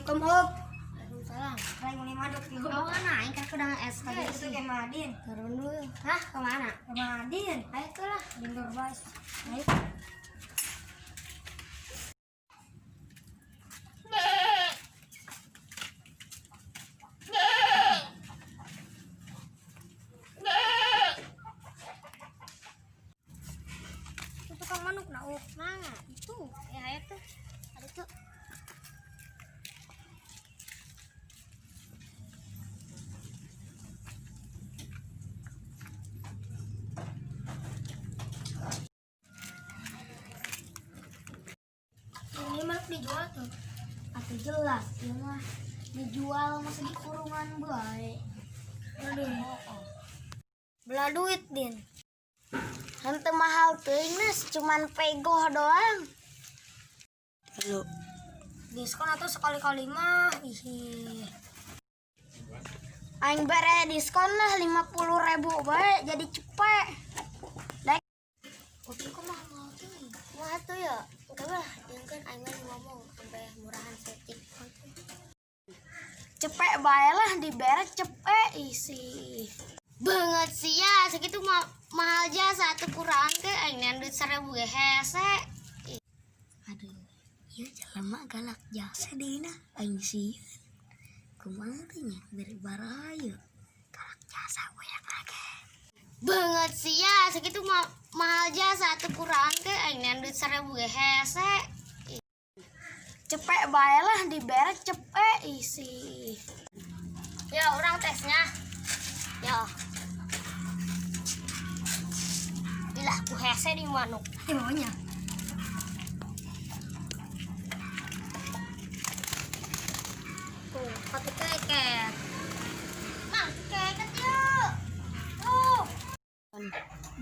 Assalamualaikum, Ob. Waalaikumsalam. Kayak mau madok di Kau mana? Ini kan udah es Tadi tadi itu sih. ke Madin. Turun dulu. Hah? Kemana? Ke Madin. Ayo tuh lah. Di Nurbas. Ayo. Itu tukang manuk nak. Mana? Itu. Ya ayo tuh. Ada tuh. Ini manuk dijual tuh. Atau jelas ya mah dijual masih di kurungan baik. Aduh. Belah duit din. Hente mahal teuing cuman pegoh doang. Halo. Diskon atau sekali-kali mah. Ih. Aing bare diskon lah 50.000 baik jadi cepet. Kopi kok mahal tuh. Wah tuh ya. Udah lah, yang kan aing ngomong sampai murahan setik. Cepet bae lah dibere cepet isi. Banget sih ya, segitu mahal jasa satu kurang ke aing duit 1.000 ge hese. Aduh. Ya jalan mah galak jasa dina. Aing sih. Kumaha nya beri barahayu. Galak jasa goyang lagi. Banget sih ya, segitu mahal jasa satu kurang ke aing duit 1.000 ge hese. Cepet bae lah dibere cepet isi. Ya orang tesnya. Ya. Ilah ku hese di manuk. Maunya. Tuh, pakai keket. Mang, keket yuk. Tuh.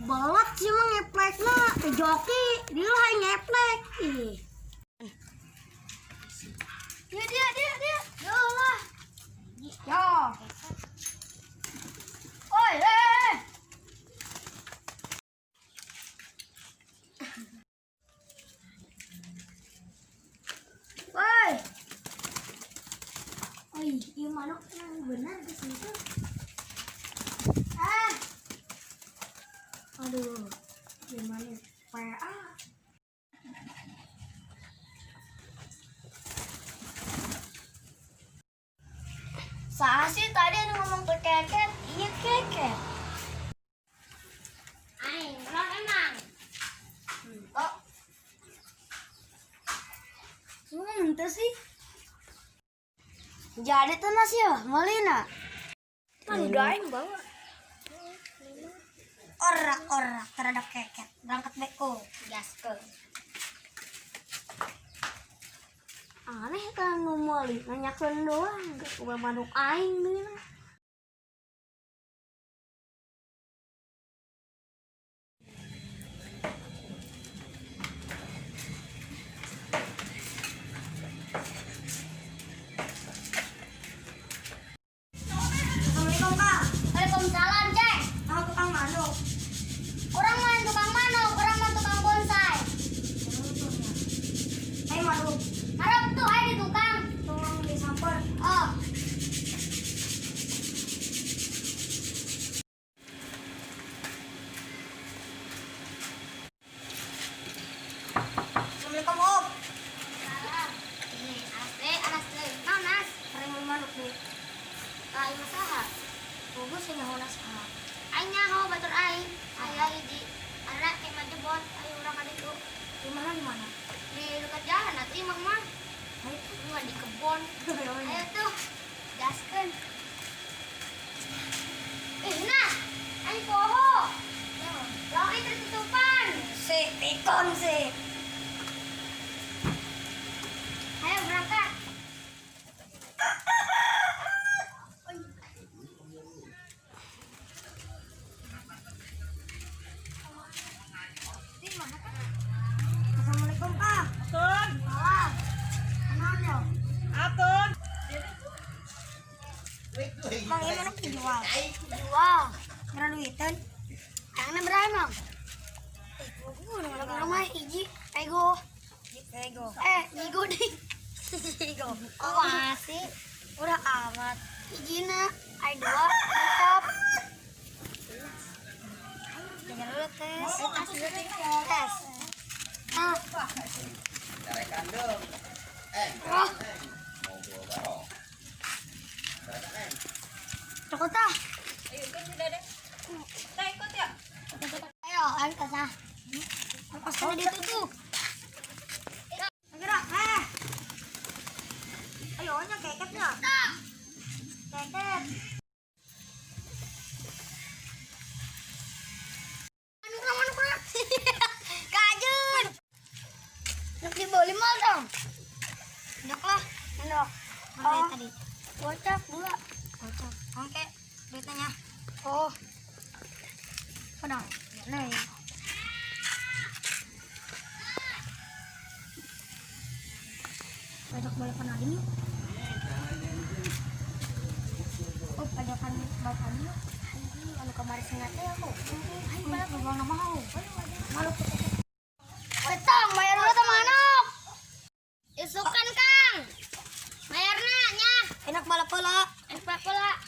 Balap sih mah ngeplekna. Joki dia lah ngeplek. Ih. Dia. Yo lah. Yo. Oi, eh. Woi. Oi, iya manuk yang benar di situ. Ah. Aduh, gimana? PA. Saya sih tadi ada ngomong ke keket, iya keket. Aing, orang emang. Kok? Ente sih. Jadi tuh nasi ya, Malina. Udahin bawa. Orak terhadap keket. Berangkat beko. Gaskeun. Aneh kan ngomongin, nanyakeun doang. Gak ubah manuk aing nih. Assalamualaikum Kak. Waalaikumsalam, Cek. Aku tukang manuk. Orang mah tukang manuk, orang mah tukang bonsai. Ayo manuk. Harap tuh ayo di tukang. Tolong disamper. Oh. Assalamualaikum Om. Salam. Ini anas deh. Nanas. Sering manuk nih. Aing masaha. Bobo sih nyaho naskah. Aing nyaho batur aing. Aya hiji. Ada yang mah jebot, ayo urang ka ditu. Di mana? Di dekat jalan atuh imah mah. Ayo. Ini mah di kebon. Ayo tuh. Gaskeun. Nah, aing poho. Long itu tutupan. Si pikon sih. Ayo berangkat. Assalamualaikum Kak. Atun, Salam. Kenal ya? atun. Mang ini manuk dijual. Wow. Berapa duitan? Yang berapa? Rumah hiji. Ego. Ego. Gigo deh. Oh, masih. Udah amat. Izina, ai 2, mantap. Jangan dulu tes. Tes. Ah, Oh, cokot ah. ayo, angkat ah. Pas tadi ditutup. Gerak, Ayo, nya keketnya. Keket. Manuk. Kajun. Nuk di bawah 5 dong. Ndok lah. Ndok. Mana Oh, tadi? gocap 2. Kocok. Angke duitnya. Oh, Pedang. Nih. Pajak boleh kena ini. Oh, pajakan bapak ini. Anu kemarin sengatnya aku. Ayo balik ke bawah nama mau. Malu betong bayar dulu tuh manuk. Isukan Kang. Bayarna nya. enak balap pola. Enak pula. Kang.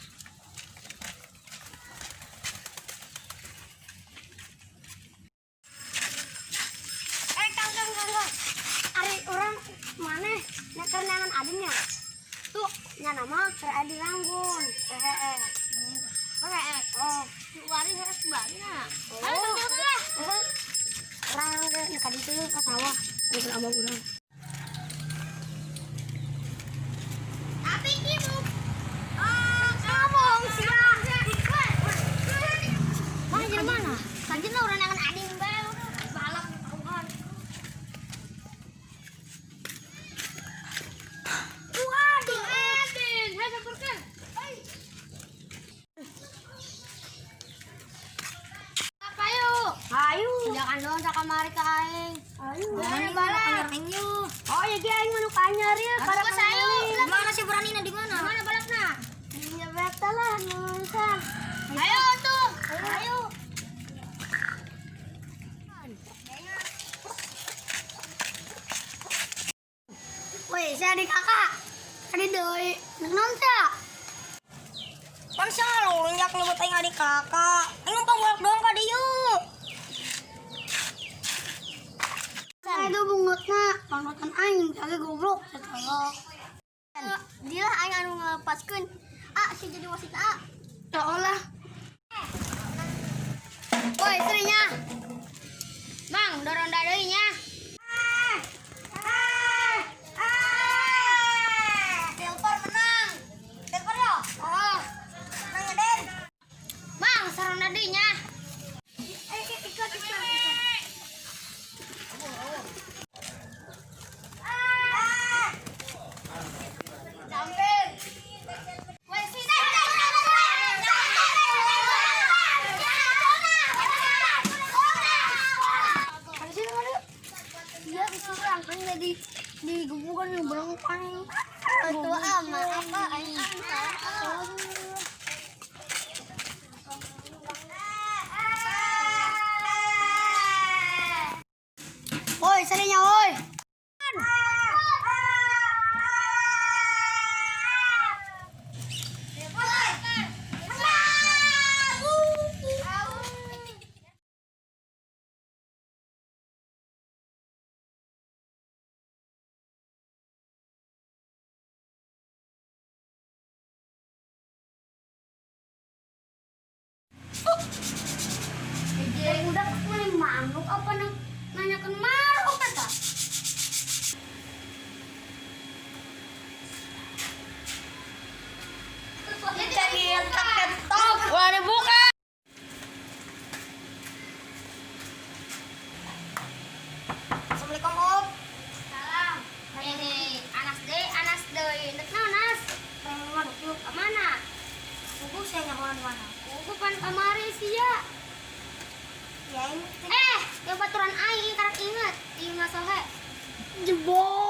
Ari orang mana? Nek kerenangan adanya. Tuh, nya nama Teh Adi Langgun. Oh, wari harus banyak. Oh. Ayo tentu lah. Orang ke tadi itu ke sawah. Itu abang urang. Tapi ibu. Ngomong sih. Mana jadi mana? Tadi lah orang yang ading bae balap kawan. Waduh, ading. Hai sampurkeun. Apa yuk? Ayo. Jangan doang sa kamari ka aing. Ayo. Jangan balap. Oh, ya dia aing manuk anyar ya. Pada sayo. Mana sih berani di mana? Mana balapna? Iya betul lah, nusa. Ayo tuh. Ayo. Woi, saya adik kakak. Adik doi. Naon teh? Kan selalu nyak nyebut aing adik kakak. Aing numpang bolak doang ka dieu. Saya itu bungutna panutan aing kage goblok sekolok. Dia aing anu ngalepaskeun. Si jadi wasit A. Ya Allah. Woi, istrinya. Mang, dorong deui nya. Telepon menang. Telepon yo. Oh, Nang Den. Mang, sarong deui nya. Ikut. Camping. Woi, sini. Iya, itu langsung jadi digebukan yang berengkang. Itu ama apa aing. Woi, serinya woi. Udah pakai manuk apa nanyakeun maruk kata. Jadi ketok. Wah, dibuka. Assalamualaikum, Om. Salam. Anas deui. Endek naon Nas? Manuk yuk. Ke mana? Tunggu saya nyaman mana. Bukan kamari sia. Ya ini Yang baturan aing karek inget. Ieu mah sohe. jebol.